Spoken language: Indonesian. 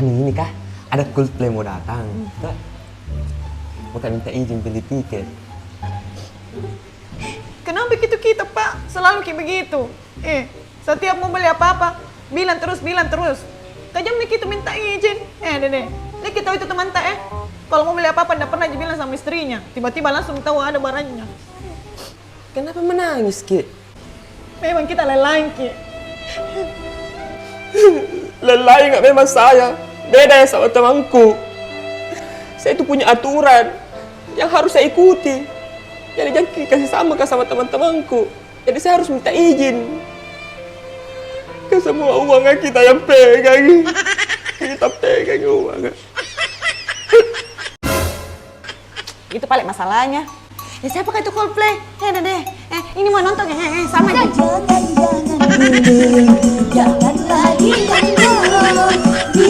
Hani ini kah? Ada Coldplay mau datang. Kak, mau minta izin beli tiket. Kenapa gitu kita Pak? Selalu kayak begitu. Setiap mau beli apa-apa, bilang terus. Kajam nih kita minta izin. Dede, ini kita tahu itu teman tak kalau mau beli apa-apa tidak pernah aja bilang sama istrinya. Tiba-tiba langsung tahu ada barangnya. Kenapa menangis, Ki? Memang kita lelaki, Ki. Lelai nggak memang saya. Beda ya sama temanku. Saya itu punya aturan yang harus saya ikuti. Jadi jangan kasih sama teman-temanku. Jadi saya harus minta izin. Ke semua uangnya kita yang pegang. Kita pegang uangnya. Itu paling masalahnya. Ya siapa itu Coldplay? Dede, ini mau nonton sama aja. Jangan lagi